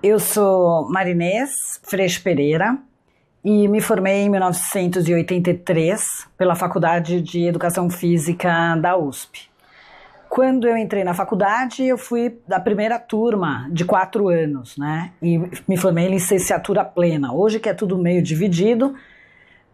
Eu sou Marinês Freixo Pereira e me formei em 1983 pela Faculdade de Educação Física da USP. Quando eu entrei na faculdade, eu fui da primeira turma de 4 anos, né? E me formei em licenciatura plena. Hoje que é tudo meio dividido,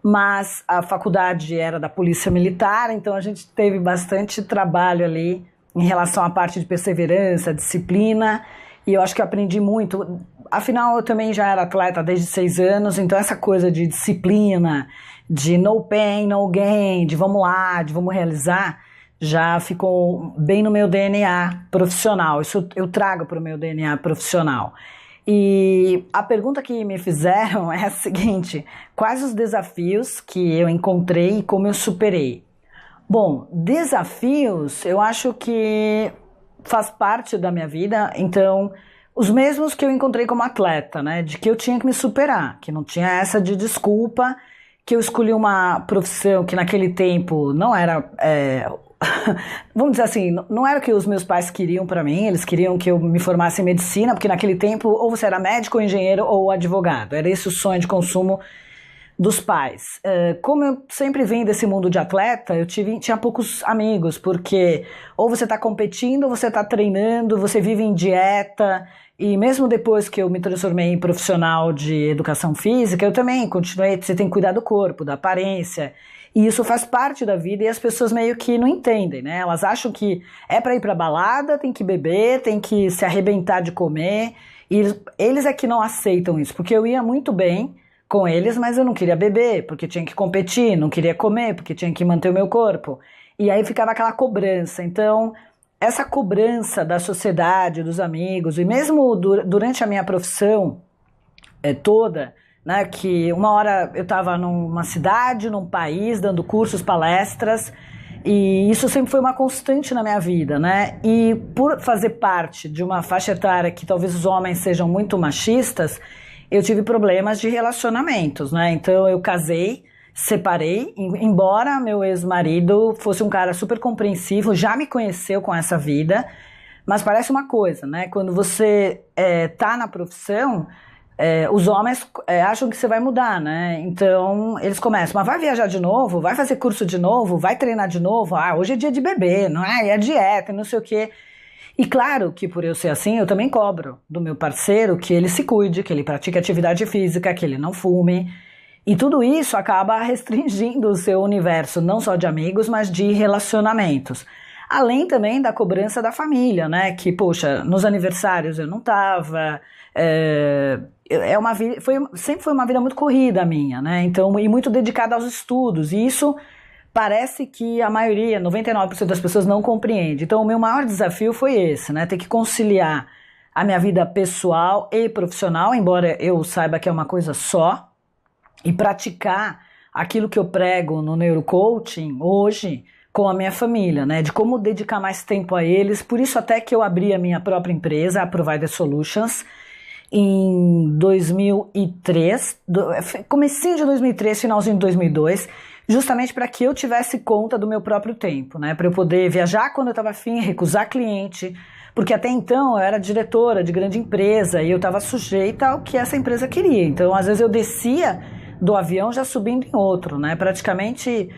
mas a faculdade era da Polícia Militar, então a gente teve bastante trabalho ali em relação à parte de perseverança, disciplina, e eu acho que eu aprendi muito. Afinal, eu também já era atleta desde 6 anos, então essa coisa de disciplina, de no pain, no gain, de vamos lá, de vamos realizar, já ficou bem no meu DNA profissional. Isso eu trago para o meu DNA profissional. E a pergunta que me fizeram é a seguinte: quais os desafios que eu encontrei e como eu superei? Bom, desafios eu acho que faz parte da minha vida, então os mesmos que eu encontrei como atleta, né? De que eu tinha que me superar, que não tinha essa de desculpa, que eu escolhi uma profissão que naquele tempo não era, vamos dizer assim, não era o que os meus pais queriam pra mim. Eles queriam que eu me formasse em medicina, porque naquele tempo ou você era médico, ou engenheiro ou advogado, era esse o sonho de consumo dos pais. Como eu sempre vim desse mundo de atleta, eu tinha poucos amigos, porque ou você está competindo, ou você está treinando, você vive em dieta. E mesmo depois que eu me transformei em profissional de educação física, eu também continuei. Você tem que cuidar do corpo, da aparência, e isso faz parte da vida, e as pessoas meio que não entendem, né? Elas acham que é para ir para balada, tem que beber, tem que se arrebentar de comer, e eles é que não aceitam isso, porque eu ia muito bem com eles, mas eu não queria beber, porque tinha que competir, não queria comer, porque tinha que manter o meu corpo. E aí ficava aquela cobrança. Então, essa cobrança da sociedade, dos amigos, e mesmo durante a minha profissão toda, né, que uma hora eu estava numa cidade, num país, dando cursos, palestras, e isso sempre foi uma constante na minha vida, né? E por fazer parte de uma faixa etária que talvez os homens sejam muito machistas, eu tive problemas de relacionamentos, né? Então eu casei, separei, embora meu ex-marido fosse um cara super compreensivo, já me conheceu com essa vida, mas parece uma coisa, né? Quando você tá na profissão, os homens acham que você vai mudar, né? Então eles começam, mas vai viajar de novo? Vai fazer curso de novo? Vai treinar de novo? Ah, hoje é dia de beber, não é? É dieta, não sei o quê. E claro que por eu ser assim, eu também cobro do meu parceiro que ele se cuide, que ele pratique atividade física, que ele não fume. E tudo isso acaba restringindo o seu universo, não só de amigos, mas de relacionamentos. Além também da cobrança da família, né? Que, poxa, nos aniversários eu não tava. Sempre foi uma vida muito corrida a minha, né? Então, e muito dedicada aos estudos. E isso parece que a maioria, 99% das pessoas não compreende. Então o meu maior desafio foi esse, né? Ter que conciliar a minha vida pessoal e profissional, embora eu saiba que é uma coisa só, e praticar aquilo que eu prego no neurocoaching hoje com a minha família, né? De como dedicar mais tempo a eles. Por isso até que eu abri a minha própria empresa, a Provider Solutions, em 2003, comecinho de 2003, finalzinho de 2002, justamente para que eu tivesse conta do meu próprio tempo, né? Para eu poder viajar quando eu estava afim, recusar cliente, porque até então eu era diretora de grande empresa e eu estava sujeita ao que essa empresa queria. Então, às vezes eu descia do avião já subindo em outro, né? Praticamente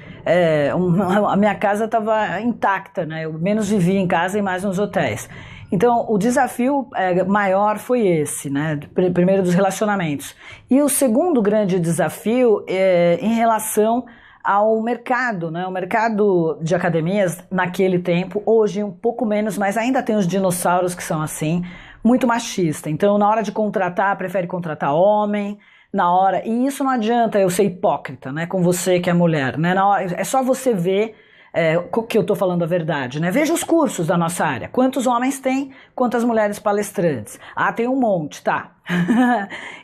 a minha casa estava intacta, né? Eu menos vivia em casa e mais nos hotéis. Então, o desafio maior foi esse, né? Primeiro dos relacionamentos. E o segundo grande desafio é em relação ao mercado, né? O mercado de academias naquele tempo, hoje um pouco menos, mas ainda tem os dinossauros que são assim, muito machista. Então, na hora de contratar, prefere contratar homem, e isso não adianta eu ser hipócrita, né? Com você que é mulher, né? É só você ver que eu tô falando a verdade, né? Veja os cursos da nossa área. Quantos homens tem? Quantas mulheres palestrantes? Ah, tem um monte, tá.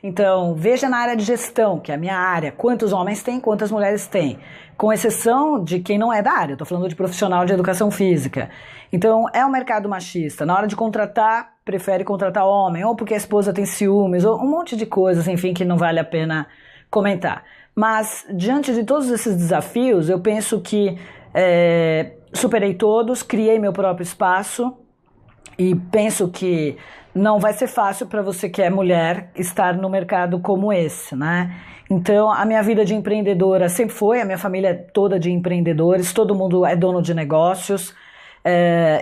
Então, veja na área de gestão, que é a minha área. Quantos homens tem? Quantas mulheres tem? Com exceção de quem não é da área. Eu tô falando de profissional de educação física. Então, é um mercado machista. Na hora de contratar, prefere contratar homem. Ou porque a esposa tem ciúmes. Ou um monte de coisas, enfim, que não vale a pena comentar. Mas, diante de todos esses desafios, eu penso que superei todos, criei meu próprio espaço e penso que não vai ser fácil para você que é mulher estar no mercado como esse, né? Então, a minha vida de empreendedora sempre foi, a minha família é toda de empreendedores, todo mundo é dono de negócios.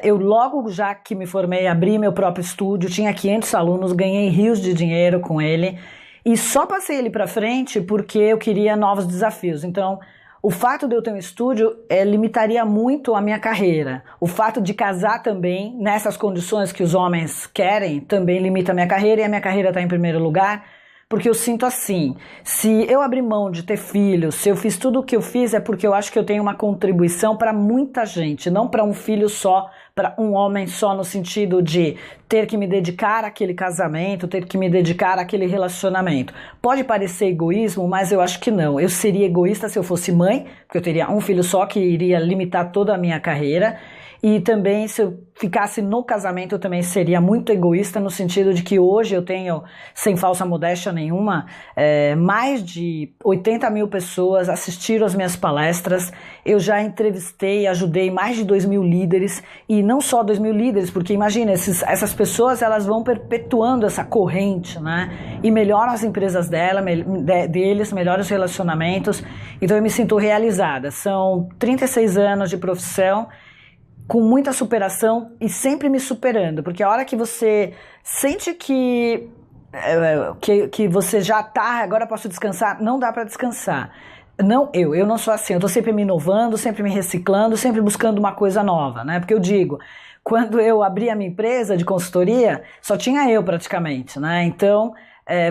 Eu logo já que me formei, abri meu próprio estúdio, tinha 500 alunos, ganhei rios de dinheiro com ele e só passei ele para frente porque eu queria novos desafios. Então, o fato de eu ter um estúdio limitaria muito a minha carreira. O fato de casar também, nessas condições que os homens querem, também limita a minha carreira e a minha carreira está em primeiro lugar. Porque eu sinto assim, se eu abrir mão de ter filhos, se eu fiz tudo o que eu fiz, é porque eu acho que eu tenho uma contribuição para muita gente, não para um filho só, para um homem só, no sentido de ter que me dedicar àquele casamento, ter que me dedicar àquele relacionamento. Pode parecer egoísmo, mas eu acho que não. Eu seria egoísta se eu fosse mãe, porque eu teria um filho só que iria limitar toda a minha carreira. E também, se eu ficasse no casamento, eu também seria muito egoísta, no sentido de que hoje eu tenho, sem falsa modéstia nenhuma, mais de 80 mil pessoas assistiram às minhas palestras. Eu já entrevistei e ajudei mais de 2.000 líderes, e não só 2.000 líderes, porque imagina, essas pessoas elas vão perpetuando essa corrente, né? E melhoram as empresas deles, melhoram os relacionamentos. Então eu me sinto realizada. São 36 anos de profissão, com muita superação e sempre me superando, porque a hora que você sente que você já tá, agora posso descansar, não dá para descansar. Não, eu não sou assim, eu tô sempre me inovando, sempre me reciclando, sempre buscando uma coisa nova, né? Porque eu digo, quando eu abri a minha empresa de consultoria, só tinha eu praticamente, né? Então,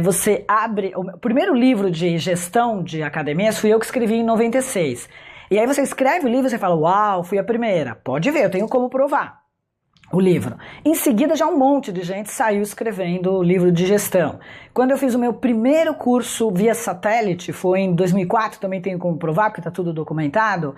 você abre, o primeiro livro de gestão de academias fui eu que escrevi em 96. E aí você escreve o livro e você fala, uau, fui a primeira. Pode ver, eu tenho como provar o livro. Em seguida, já um monte de gente saiu escrevendo o livro de gestão. Quando eu fiz o meu primeiro curso via satélite, foi em 2004, também tenho como provar, porque está tudo documentado.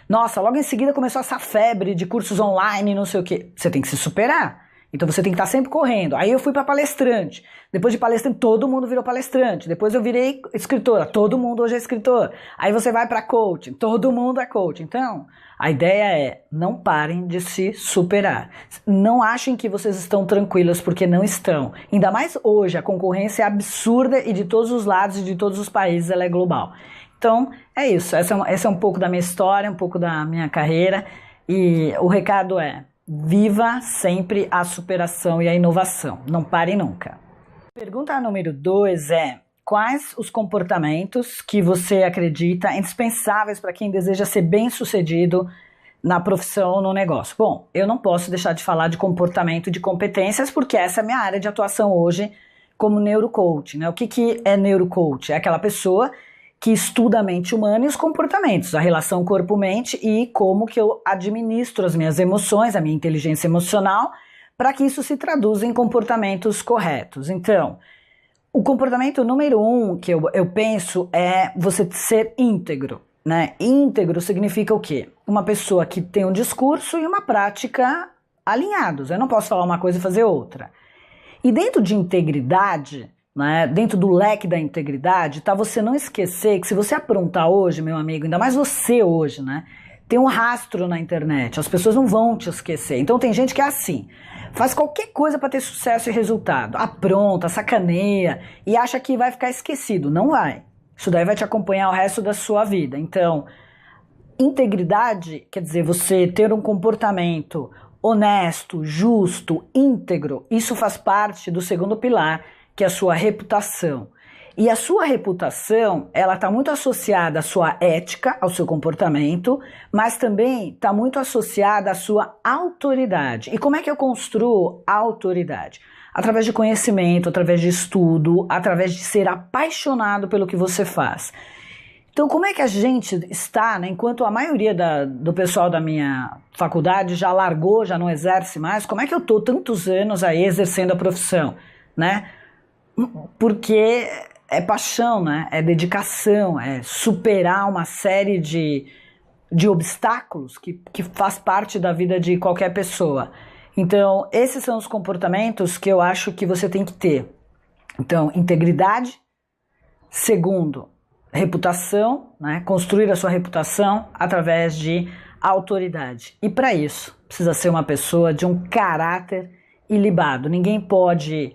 Nossa, logo em seguida começou essa febre de cursos online, não sei o quê. Você tem que se superar. Então você tem que estar sempre correndo. Aí eu fui para palestrante. Depois de palestrante, todo mundo virou palestrante. Depois eu virei escritora. Todo mundo hoje é escritor. Aí você vai para coaching. Todo mundo é coach. Então, a ideia é não parem de se superar. Não achem que vocês estão tranquilos, porque não estão. Ainda mais hoje, a concorrência é absurda e de todos os lados e de todos os países ela é global. Então, é isso. Essa é um pouco da minha história, um pouco da minha carreira. E o recado é: viva sempre a superação e a inovação. Não pare nunca. Pergunta número 2 é: quais os comportamentos que você acredita indispensáveis para quem deseja ser bem-sucedido na profissão ou no negócio? Bom, eu não posso deixar de falar de comportamento e de competências, porque essa é a minha área de atuação hoje como neurocoach, né? O que é neurocoach? É aquela pessoa que estuda a mente humana e os comportamentos, a relação corpo-mente e como que eu administro as minhas emoções, a minha inteligência emocional, para que isso se traduza em comportamentos corretos. Então, o comportamento número 1 que eu penso é você ser íntegro, né? Íntegro significa o quê? Uma pessoa que tem um discurso e uma prática alinhados. Eu não posso falar uma coisa e fazer outra. E dentro de integridade, né, dentro do leque da integridade, tá você não esquecer que se você aprontar hoje, meu amigo, ainda mais você hoje, né, tem um rastro na internet, as pessoas não vão te esquecer. Então tem gente que é assim, faz qualquer coisa para ter sucesso e resultado, apronta, sacaneia e acha que vai ficar esquecido. Não vai. Isso daí vai te acompanhar o resto da sua vida. Então, integridade quer dizer você ter um comportamento honesto, justo, íntegro. Isso faz parte do segundo pilar, que é a sua reputação. E a sua reputação, ela está muito associada à sua ética, ao seu comportamento, mas também está muito associada à sua autoridade. E como é que eu construo autoridade? Através de conhecimento, através de estudo, através de ser apaixonado pelo que você faz. Então, como é que a gente está, né, enquanto a maioria do pessoal da minha faculdade já largou, já não exerce mais, como é que eu estou tantos anos aí exercendo a profissão, né? Porque é paixão, né? É dedicação, é superar uma série de obstáculos que faz parte da vida de qualquer pessoa. Então, esses são os comportamentos que eu acho que você tem que ter. Então, integridade. Segundo, reputação, né? Construir a sua reputação através de autoridade. E para isso, precisa ser uma pessoa de um caráter ilibado. Ninguém pode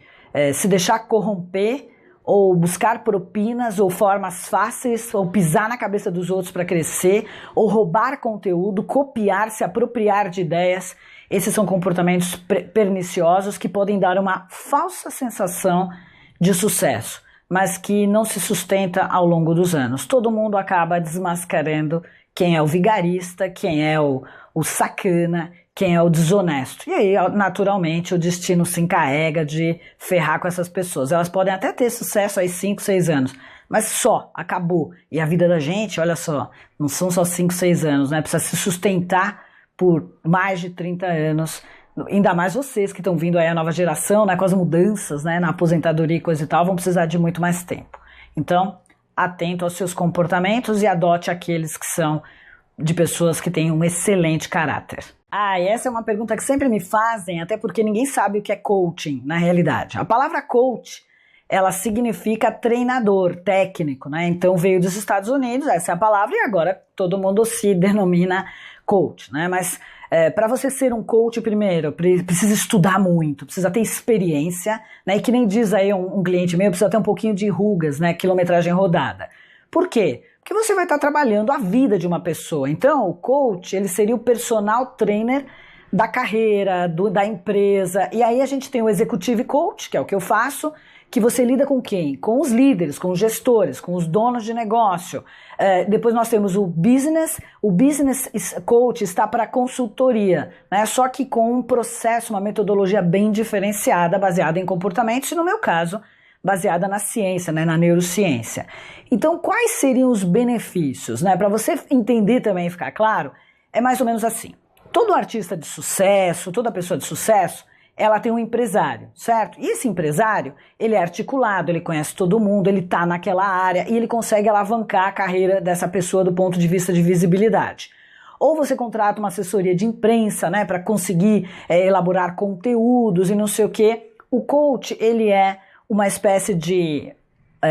se deixar corromper ou buscar propinas ou formas fáceis, ou pisar na cabeça dos outros para crescer, ou roubar conteúdo, copiar, se apropriar de ideias. Esses são comportamentos perniciosos que podem dar uma falsa sensação de sucesso, mas que não se sustenta ao longo dos anos. Todo mundo acaba desmascarando quem é o vigarista, quem é o sacana, quem é o desonesto. E aí, naturalmente, o destino se encarrega de ferrar com essas pessoas. Elas podem até ter sucesso aí 5, 6 anos, mas só, acabou. E a vida da gente, olha só, não são só 5, 6 anos, né? Precisa se sustentar por mais de 30 anos. Ainda mais vocês que estão vindo aí a nova geração, né? Com as mudanças, né? Na aposentadoria e coisa e tal, vão precisar de muito mais tempo. Então, atento aos seus comportamentos e adote aqueles que são de pessoas que têm um excelente caráter. E essa é uma pergunta que sempre me fazem, até porque ninguém sabe o que é coaching na realidade. A palavra coach, ela significa treinador, técnico, né? Então veio dos Estados Unidos, essa é a palavra, e agora todo mundo se denomina coach, né? Mas para você ser um coach, primeiro, precisa estudar muito, precisa ter experiência, né? E que nem diz aí um cliente meu, precisa ter um pouquinho de rugas, né? Quilometragem rodada. Por quê? Porque você vai estar trabalhando a vida de uma pessoa. Então, o coach, ele seria o personal trainer da carreira, da empresa. E aí a gente tem o executive coach, que é o que eu faço, que você lida com quem? Com os líderes, com os gestores, com os donos de negócio. Depois nós temos o business coach está para consultoria, né? Só que com um processo, uma metodologia bem diferenciada, baseada em comportamentos, e no meu caso, baseada na ciência, né, na neurociência. Então, quais seriam os benefícios? Né? Para você entender também e ficar claro, é mais ou menos assim. Todo artista de sucesso, toda pessoa de sucesso, ela tem um empresário, certo? E esse empresário, ele é articulado, ele conhece todo mundo, ele está naquela área e ele consegue alavancar a carreira dessa pessoa do ponto de vista de visibilidade. Ou você contrata uma assessoria de imprensa, né, para conseguir elaborar conteúdos e não sei o quê. O coach, ele é uma espécie de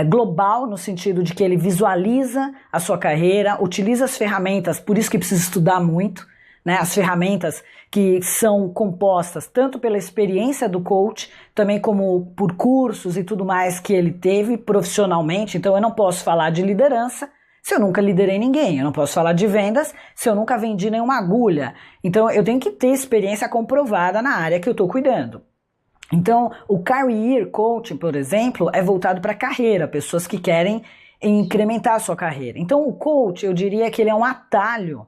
global, no sentido de que ele visualiza a sua carreira, utiliza as ferramentas, por isso que precisa estudar muito, né? As ferramentas que são compostas tanto pela experiência do coach, também como por cursos e tudo mais que ele teve profissionalmente. Então eu não posso falar de liderança se eu nunca liderei ninguém, eu não posso falar de vendas se eu nunca vendi nenhuma agulha. Então eu tenho que ter experiência comprovada na área que eu estou cuidando. Então, o Career Coaching, por exemplo, é voltado para a carreira, pessoas que querem incrementar a sua carreira. Então, o coach, eu diria que ele é um atalho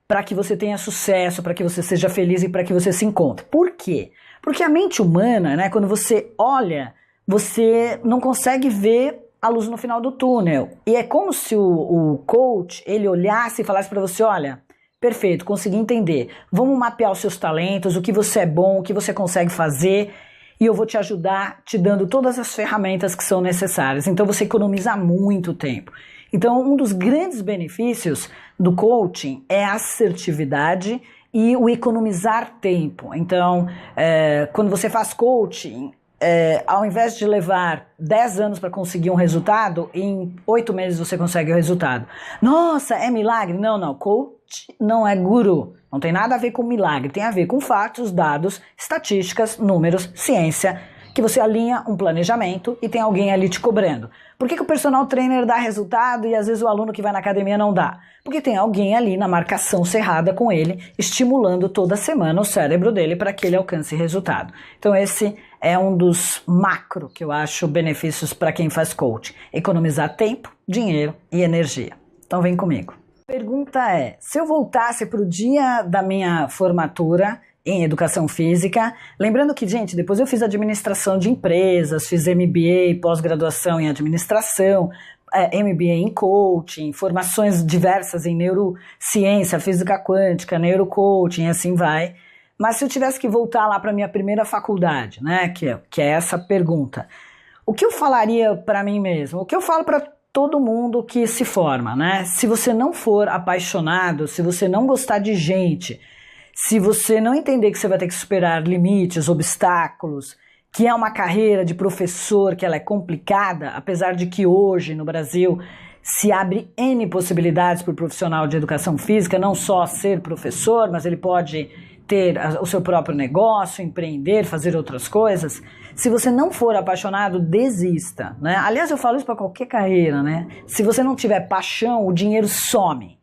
para que você tenha sucesso, para que você seja feliz e para que você se encontre. Por quê? Porque a mente humana, né, quando você olha, você não consegue ver a luz no final do túnel. E é como se o coach, ele olhasse e falasse para você, olha, perfeito, consegui entender, vamos mapear os seus talentos, o que você é bom, o que você consegue fazer, e eu vou te ajudar te dando todas as ferramentas que são necessárias. Então você economiza muito tempo. Então um dos grandes benefícios do coaching é a assertividade e o economizar tempo. Então quando você faz coaching, ao invés de levar 10 anos para conseguir um resultado, em 8 meses você consegue o resultado. Nossa, é milagre? Não, coach não é guru. Não tem nada a ver com milagre, tem a ver com fatos, dados, estatísticas, números, ciência, que você alinha um planejamento e tem alguém ali te cobrando. Por que o personal trainer dá resultado e às vezes o aluno que vai na academia não dá? Porque tem alguém ali na marcação cerrada com ele, estimulando toda semana o cérebro dele para que ele alcance resultado. Então esse é um dos macro que eu acho benefícios para quem faz coaching. Economizar tempo, dinheiro e energia. Então vem comigo. A pergunta é, se eu voltasse para o dia da minha formatura em educação física, lembrando que, gente, depois eu fiz administração de empresas, fiz MBA, pós-graduação em administração, MBA em coaching, formações diversas em neurociência, física quântica, neurocoaching, assim vai. Mas se eu tivesse que voltar lá para a minha primeira faculdade, né, que é essa pergunta, o que eu falaria para mim mesmo? O que eu falo para todo mundo que se forma, né? Se você não for apaixonado, se você não gostar de gente, se você não entender que você vai ter que superar limites, obstáculos, que é uma carreira de professor, que ela é complicada, apesar de que hoje no Brasil se abre N possibilidades para o profissional de educação física, não só ser professor, mas ele pode ter o seu próprio negócio, empreender, fazer outras coisas, se você não for apaixonado, desista, né? Aliás, eu falo isso para qualquer carreira, né? Se você não tiver paixão, o dinheiro some,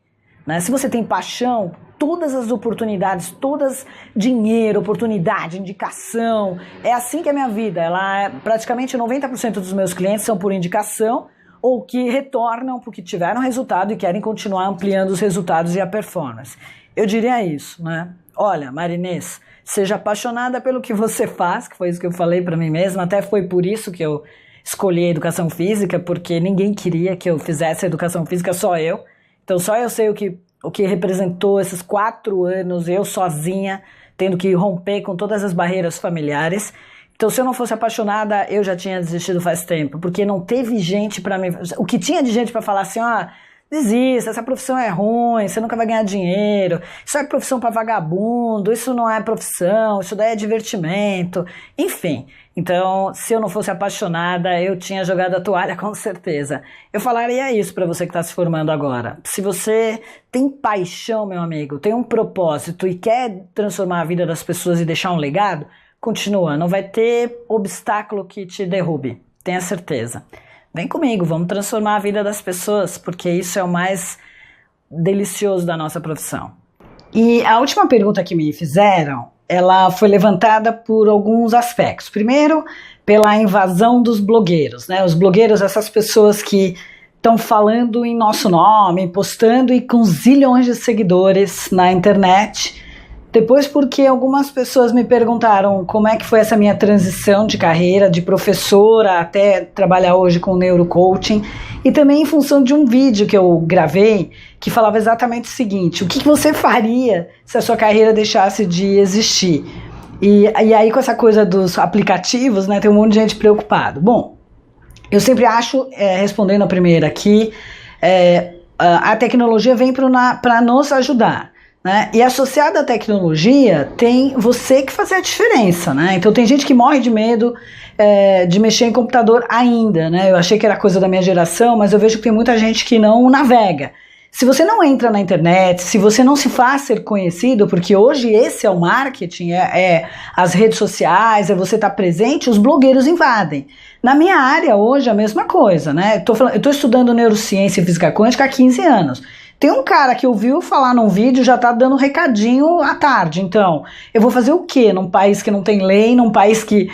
né? Se você tem paixão, todas as oportunidades, todas dinheiro, oportunidade, indicação, é assim que é a minha vida. Praticamente 90% dos meus clientes são por indicação ou que retornam porque tiveram resultado e querem continuar ampliando os resultados e a performance. Eu diria isso, né? Olha, Marinês, seja apaixonada pelo que você faz, que foi isso que eu falei para mim mesma, até foi por isso que eu escolhi a educação física, porque ninguém queria que eu fizesse a educação física, só eu. Então só eu sei o que representou esses 4 anos, eu sozinha, tendo que romper com todas as barreiras familiares. Então, se eu não fosse apaixonada, eu já tinha desistido faz tempo, porque não teve gente para me... O que tinha de gente para falar assim, desista, essa profissão é ruim, você nunca vai ganhar dinheiro, isso é profissão para vagabundo, isso não é profissão, isso daí é divertimento, enfim. Então, se eu não fosse apaixonada, eu tinha jogado a toalha com certeza. Eu falaria isso para você que está se formando agora. Se você tem paixão, meu amigo, tem um propósito e quer transformar a vida das pessoas e deixar um legado, continua, não vai ter obstáculo que te derrube, tenha certeza. Vem comigo, vamos transformar a vida das pessoas, porque isso é o mais delicioso da nossa profissão. E a última pergunta que me fizeram, ela foi levantada por alguns aspectos. Primeiro, pela invasão dos blogueiros, né? Os blogueiros, essas pessoas que estão falando em nosso nome, postando e com zilhões de seguidores na internet. Depois porque algumas pessoas me perguntaram como é que foi essa minha transição de carreira, de professora até trabalhar hoje com neurocoaching, e também em função de um vídeo que eu gravei que falava exatamente o seguinte: o que você faria se a sua carreira deixasse de existir? E aí com essa coisa dos aplicativos, né, tem um monte de gente preocupado. Bom, eu sempre acho, respondendo a primeira aqui, a tecnologia vem para nos ajudar. Né? E associado à tecnologia tem você que fazer a diferença, né? Então tem gente que morre de medo de mexer em computador ainda, né? Eu achei que era coisa da minha geração, mas eu vejo que tem muita gente que não navega. Se você não entra na internet, se você não se faz ser conhecido, porque hoje esse é o marketing, as redes sociais, é você estar presente, os blogueiros invadem. Na minha área hoje é a mesma coisa, né? Eu tô estudando neurociência e física quântica há 15 anos. Tem um cara que ouviu falar num vídeo, já tá dando recadinho à tarde. Então, eu vou fazer o quê num país que não tem lei, num país que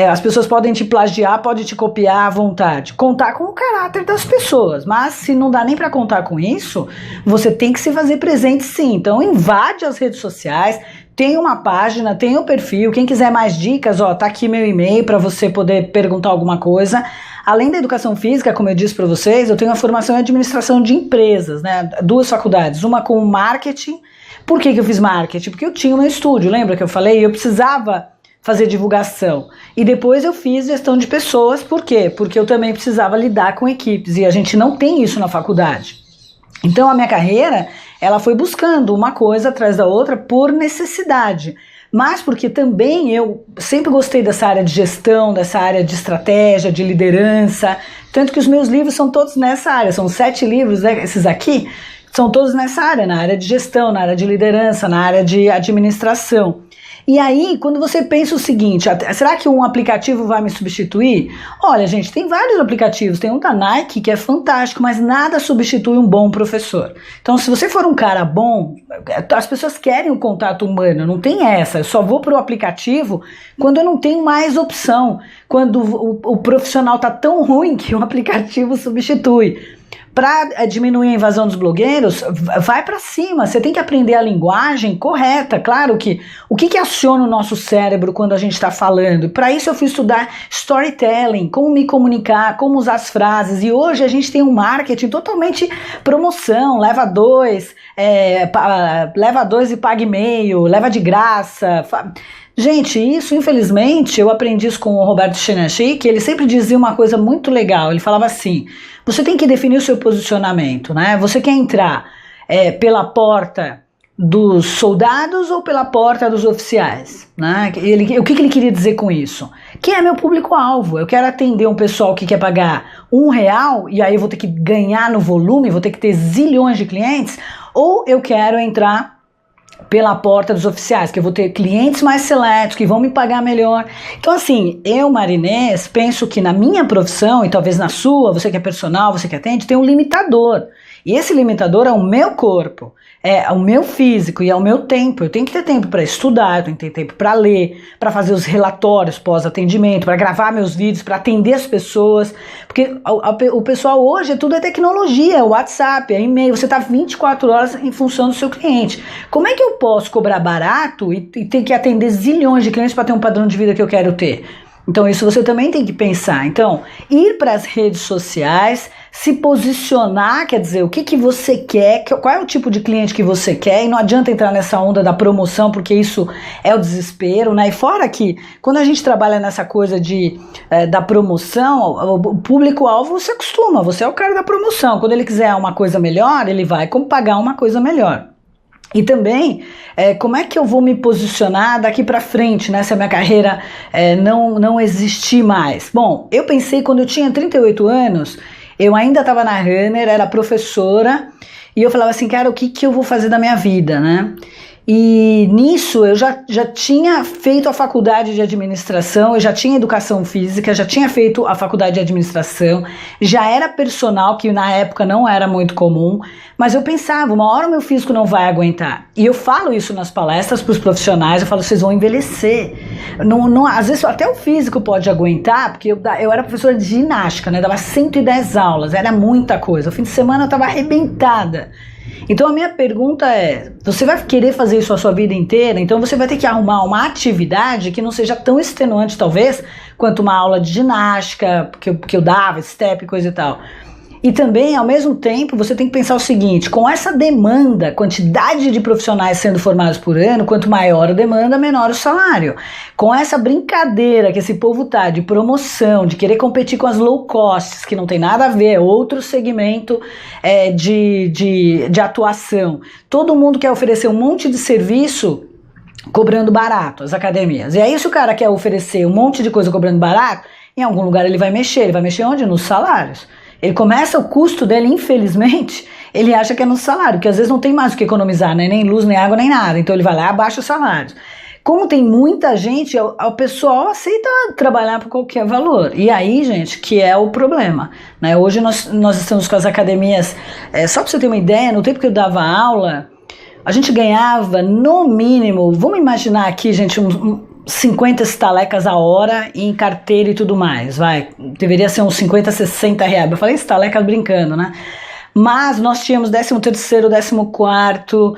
as pessoas podem te plagiar, podem te copiar à vontade? Contar com o caráter das pessoas. Mas se não dá nem para contar com isso, você tem que se fazer presente sim. Então, invade as redes sociais, tem uma página, tem o perfil. Quem quiser mais dicas, tá aqui meu e-mail para você poder perguntar alguma coisa. Além da educação física, como eu disse para vocês, eu tenho uma formação em administração de empresas, né? 2 faculdades, uma com marketing. Por que eu fiz marketing? Porque eu tinha um estúdio, lembra que eu falei? Eu precisava fazer divulgação. E depois eu fiz gestão de pessoas, por quê? Porque eu também precisava lidar com equipes, e a gente não tem isso na faculdade. Então a minha carreira, ela foi buscando uma coisa atrás da outra por necessidade. Mas porque também eu sempre gostei dessa área de gestão, dessa área de estratégia, de liderança, tanto que os meus livros são todos nessa área, são 7 livros, né, esses aqui, são todos nessa área, na área de gestão, na área de liderança, na área de administração. E aí, quando você pensa o seguinte, será que um aplicativo vai me substituir? Olha, gente, tem vários aplicativos, tem um da Nike que é fantástico, mas nada substitui um bom professor. Então, se você for um cara bom, as pessoas querem o contato humano, não tem essa. Eu só vou pro aplicativo quando eu não tenho mais opção, quando o profissional tá tão ruim que o aplicativo substitui. Para diminuir a invasão dos blogueiros, vai para cima, você tem que aprender a linguagem correta. Claro que o que aciona o nosso cérebro quando a gente está falando? Para isso eu fui estudar storytelling, como me comunicar, como usar as frases, e hoje a gente tem um marketing totalmente promoção, leva 2 e pague meio, leva de graça. Gente, isso infelizmente, eu aprendi isso com o Roberto Chinachi, que ele sempre dizia uma coisa muito legal, ele falava assim: você tem que definir o seu posicionamento, né? Você quer entrar pela porta dos soldados ou pela porta dos oficiais, né? O que ele queria dizer com isso? Quem é meu público-alvo? Eu quero atender um pessoal que quer pagar R$1 e aí eu vou ter que ganhar no volume, vou ter que ter zilhões de clientes, ou eu quero entrar pela porta dos oficiais, que eu vou ter clientes mais seletos, que vão me pagar melhor. Então assim, eu, Marinês, penso que na minha profissão, e talvez na sua, você que é personal, você que atende, tem um limitador. E esse limitador é o meu corpo, é o meu físico e é o meu tempo. Eu tenho que ter tempo para estudar, eu tenho que ter tempo para ler, para fazer os relatórios pós-atendimento, para gravar meus vídeos, para atender as pessoas. Porque o pessoal hoje, tudo é tecnologia, é WhatsApp, é e-mail, você está 24 horas em função do seu cliente. Como é que eu posso cobrar barato e ter que atender zilhões de clientes para ter um padrão de vida que eu quero ter? Então isso você também tem que pensar. Então, ir para as redes sociais, se posicionar, quer dizer, o que você quer, qual é o tipo de cliente que você quer, e não adianta entrar nessa onda da promoção, porque isso é o desespero, né? E fora que, quando a gente trabalha nessa coisa da promoção, o público-alvo se acostuma, você é o cara da promoção. Quando ele quiser uma coisa melhor, ele vai pagar uma coisa melhor. E também, como é que eu vou me posicionar daqui para frente, né, se a minha carreira não existir mais? Bom, eu pensei, quando eu tinha 38 anos, eu ainda estava na Runner, era professora, e eu falava assim, cara, o que eu vou fazer da minha vida, né? E nisso eu já tinha feito a faculdade de administração, eu já tinha educação física, já tinha feito a faculdade de administração, já era personal, que na época não era muito comum, mas eu pensava, uma hora o meu físico não vai aguentar. E eu falo isso nas palestras para os profissionais, eu falo, vocês vão envelhecer. Às vezes até o físico pode aguentar, porque eu era professora de ginástica, né, dava 110 aulas, era muita coisa, o fim de semana eu estava arrebentada. Então a minha pergunta é, você vai querer fazer isso a sua vida inteira? Então você vai ter que arrumar uma atividade que não seja tão extenuante, talvez, quanto uma aula de ginástica, que eu dava, step, coisa e tal. E também, ao mesmo tempo, você tem que pensar o seguinte, com essa demanda, quantidade de profissionais sendo formados por ano, quanto maior a demanda, menor o salário. Com essa brincadeira que esse povo tá de promoção, de querer competir com as low costs, que não tem nada a ver, é outro segmento de atuação. Todo mundo quer oferecer um monte de serviço cobrando barato, as academias. E aí, se o cara quer oferecer um monte de coisa cobrando barato, em algum lugar ele vai mexer onde? Nos salários. Ele começa o custo dele, infelizmente, ele acha que é no salário, que às vezes não tem mais o que economizar, né? Nem luz, nem água, nem nada. Então ele vai lá e abaixa o salário. Como tem muita gente, o pessoal aceita trabalhar por qualquer valor. E aí, gente, que é o problema, né? Hoje nós estamos com as academias, só para você ter uma ideia, no tempo que eu dava aula, a gente ganhava no mínimo, vamos imaginar aqui, gente, 50 estalecas a hora em carteira e tudo mais, deveria ser uns 50, 60 reais, eu falei estaleca brincando, né? Mas nós tínhamos 13º, 14º,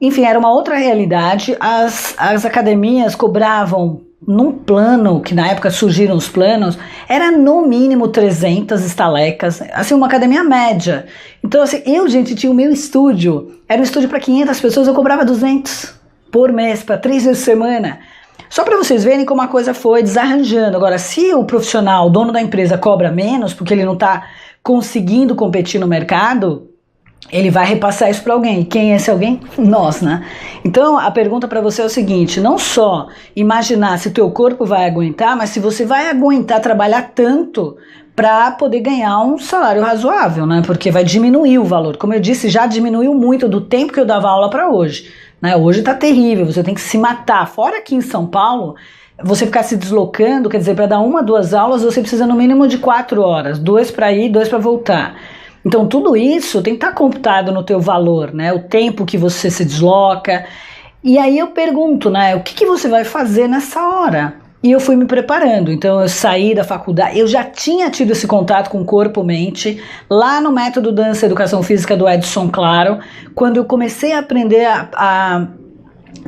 enfim, era uma outra realidade. As academias cobravam num plano, que na época surgiram os planos, era no mínimo 300 estalecas, assim, uma academia média. Então, assim, gente, tinha o meu estúdio, era um estúdio para 500 pessoas, eu cobrava 200 por mês, para 3 vezes por semana. Só para vocês verem como a coisa foi desarranjando. Agora, se o profissional, o dono da empresa, cobra menos, porque ele não está conseguindo competir no mercado, ele vai repassar isso para alguém. Quem é esse alguém? Nós, né? Então, a pergunta para você é o seguinte, não só imaginar se o teu corpo vai aguentar, mas se você vai aguentar trabalhar tanto para poder ganhar um salário razoável, né? Porque vai diminuir o valor. Como eu disse, já diminuiu muito do tempo que eu dava aula para hoje. Né? Hoje tá terrível, você tem que se matar. Fora aqui em São Paulo, você ficar se deslocando, quer dizer, para dar 1, 2 aulas, você precisa no mínimo de 4 horas, 2 para ir, 2 para voltar. Então tudo isso tem que estar computado no teu valor, né? O tempo que você se desloca. E aí eu pergunto, né? O que você vai fazer nessa hora? E eu fui me preparando, então eu saí da faculdade, eu já tinha tido esse contato com corpo-mente, lá no Método Dança Educação Física do Edson Claro, quando eu comecei a aprender a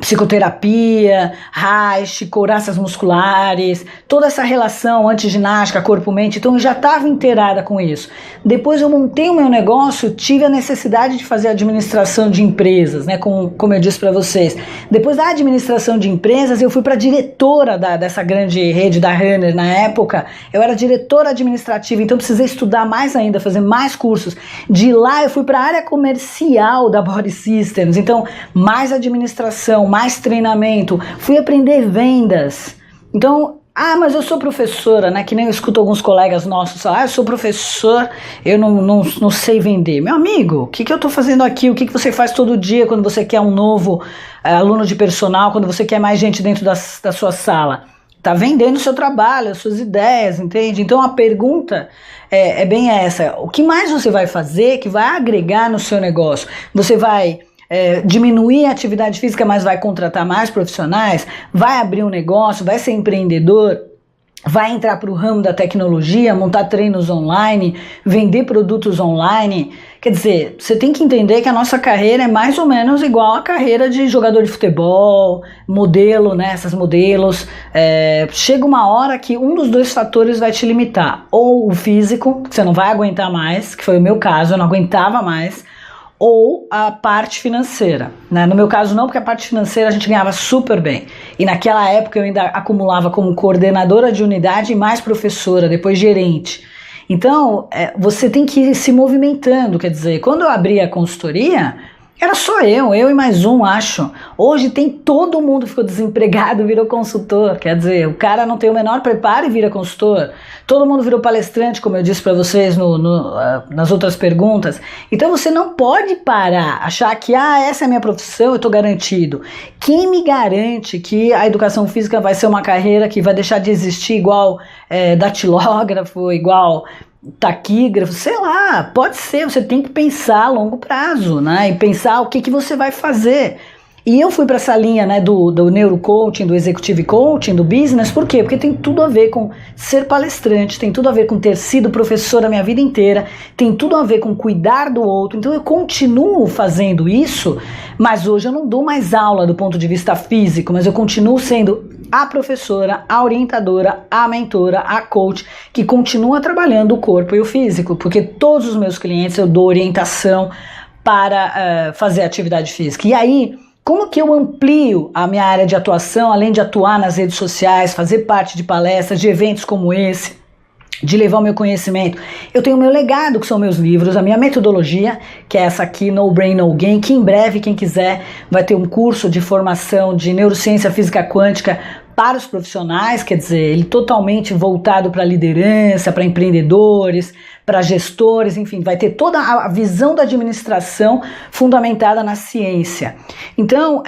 psicoterapia, Reich, couraças musculares, toda essa relação antiginástica, corpo-mente, então eu já estava inteirada com isso. Depois eu montei o meu negócio, tive a necessidade de fazer administração de empresas, né, como eu disse para vocês. Depois da administração de empresas, eu fui para diretora dessa grande rede da Runner na época, eu era diretora administrativa, então precisei estudar mais ainda, fazer mais cursos. De lá eu fui para a área comercial da Body Systems, então mais administração, mais treinamento, fui aprender vendas. Então Ah, mas eu sou professora, né? Que nem eu escuto alguns colegas nossos falar, eu sou professor, eu não sei vender. Meu amigo, o que eu tô fazendo aqui? O que você faz todo dia quando você quer um novo aluno de personal, quando você quer mais gente dentro da sua sala? Tá vendendo o seu trabalho, as suas ideias, entende? Então a pergunta é bem essa. O que mais você vai fazer que vai agregar no seu negócio? Você vai diminuir a atividade física, mas vai contratar mais profissionais? Vai abrir um negócio? Vai ser empreendedor? Vai entrar para o ramo da tecnologia, montar treinos online, vender produtos online? Quer dizer, você tem que entender que a nossa carreira é mais ou menos igual à carreira de jogador de futebol, modelo, né? Essas modelos. Chega uma hora que um dos dois fatores vai te limitar. Ou o físico, que você não vai aguentar mais, que foi o meu caso, eu não aguentava mais, ou a parte financeira, né? No meu caso não, porque a parte financeira a gente ganhava super bem, e naquela época eu ainda acumulava como coordenadora de unidade e mais professora, depois gerente. Então você tem que ir se movimentando, quer dizer, quando eu abri a consultoria, era só eu e mais um, acho. Hoje todo mundo ficou desempregado, virou consultor. Quer dizer, o cara não tem o menor preparo e vira consultor. Todo mundo virou palestrante, como eu disse para vocês nas outras perguntas. Então você não pode parar, achar que essa é a minha profissão, eu estou garantido. Quem me garante que a educação física vai ser uma carreira que vai deixar de existir igual datilógrafo, igual taquígrafo, sei lá, pode ser, você tem que pensar a longo prazo, né, e pensar o que você vai fazer. E eu fui para essa linha, né, do neurocoaching, do executive coaching, do business, por quê? Porque tem tudo a ver com ser palestrante, tem tudo a ver com ter sido professor a minha vida inteira, tem tudo a ver com cuidar do outro, então eu continuo fazendo isso, mas hoje eu não dou mais aula do ponto de vista físico, mas eu continuo sendo a professora, a orientadora, a mentora, a coach, que continua trabalhando o corpo e o físico, porque todos os meus clientes eu dou orientação para fazer atividade física. E aí, como que eu amplio a minha área de atuação, além de atuar nas redes sociais, fazer parte de palestras, de eventos como esse, de levar o meu conhecimento? Eu tenho o meu legado, que são meus livros, a minha metodologia, que é essa aqui, No Brain, No Gain, que em breve, quem quiser, vai ter um curso de formação de neurociência física quântica para os profissionais, quer dizer, ele totalmente voltado para liderança, para empreendedores, para gestores, enfim, vai ter toda a visão da administração fundamentada na ciência. Então,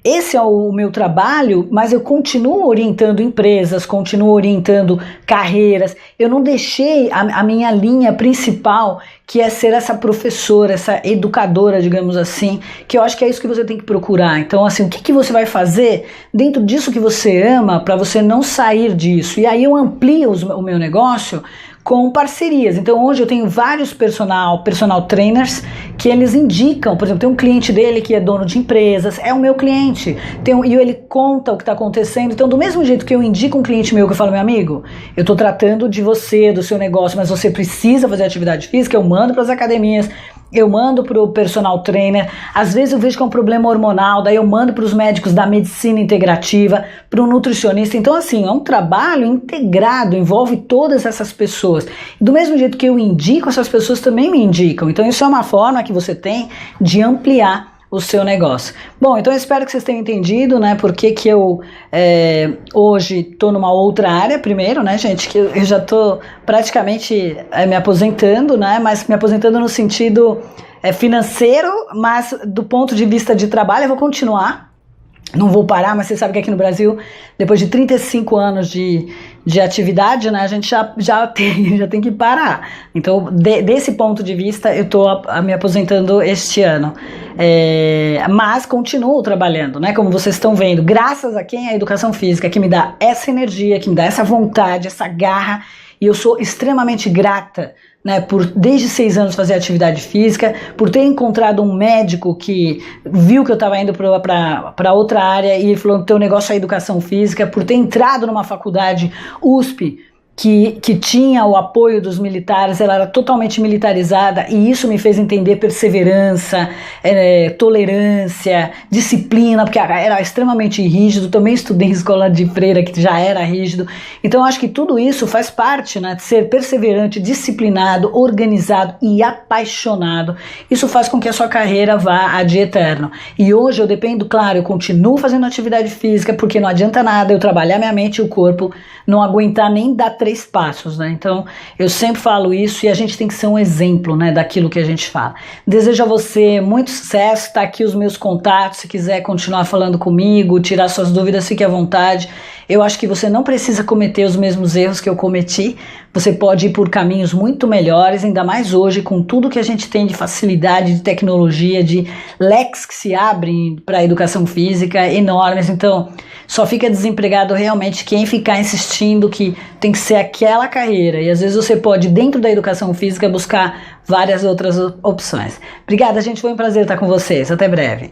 esse é o meu trabalho, mas eu continuo orientando empresas, continuo orientando carreiras. Eu não deixei a minha linha principal, que é ser essa professora, essa educadora, digamos assim, que eu acho que é isso que você tem que procurar. Então, assim, o que você vai fazer dentro disso que você ama para você não sair disso? E aí eu amplio o meu negócio com parcerias. Então hoje eu tenho vários personal trainers que eles indicam, por exemplo, tem um cliente dele que é dono de empresas, é o meu cliente, e ele conta o que está acontecendo. Então do mesmo jeito que eu indico um cliente meu, que eu falo, meu amigo, eu estou tratando de você, do seu negócio, mas você precisa fazer atividade física, eu mando para as academias, eu mando para o personal trainer, às vezes eu vejo que é um problema hormonal, daí eu mando para os médicos da medicina integrativa, para o nutricionista. Então assim, é um trabalho integrado, envolve todas essas pessoas. Do mesmo jeito que eu indico, essas pessoas também me indicam. Então isso é uma forma que você tem de ampliar o seu negócio. Bom, então eu espero que vocês tenham entendido, né, por que eu hoje estou numa outra área, primeiro, né, gente, que eu já estou praticamente me aposentando, né, mas me aposentando no sentido financeiro, mas do ponto de vista de trabalho eu vou continuar. Não vou parar, mas você sabe que aqui no Brasil, depois de 35 anos de atividade, né, a gente já tem que parar. Então, desse ponto de vista, eu estou me aposentando este ano. Mas continuo trabalhando, né, como vocês estão vendo, graças a quem? A educação física, que me dá essa energia, que me dá essa vontade, essa garra, e eu sou extremamente grata, né, por desde 6 anos fazer atividade física, por ter encontrado um médico que viu que eu estava indo para outra área e ele falou, teu negócio é educação física, por ter entrado numa faculdade USP, que tinha o apoio dos militares, ela era totalmente militarizada, e isso me fez entender perseverança, tolerância, disciplina, porque era extremamente rígido. Também estudei em escola de freira, que já era rígido. Então acho que tudo isso faz parte, né, de ser perseverante, disciplinado, organizado e apaixonado. Isso faz com que a sua carreira vá ad eterno. E hoje eu dependo, claro, eu continuo fazendo atividade física, porque não adianta nada eu trabalhar minha mente e o corpo, não aguentar nem dar 3 passos, né? Então eu sempre falo isso, e a gente tem que ser um exemplo, né, daquilo que a gente fala. Desejo a você muito sucesso. Tá aqui os meus contatos, se quiser continuar falando comigo, tirar suas dúvidas, fique à vontade. Eu acho que você não precisa cometer os mesmos erros que eu cometi. Você pode ir por caminhos muito melhores, ainda mais hoje, com tudo que a gente tem de facilidade, de tecnologia, de leques que se abrem para a educação física enormes. Então, só fica desempregado realmente quem ficar insistindo que tem que ser aquela carreira. E às vezes você pode, dentro da educação física, buscar várias outras opções. Obrigada, gente. Foi um prazer estar com vocês. Até breve.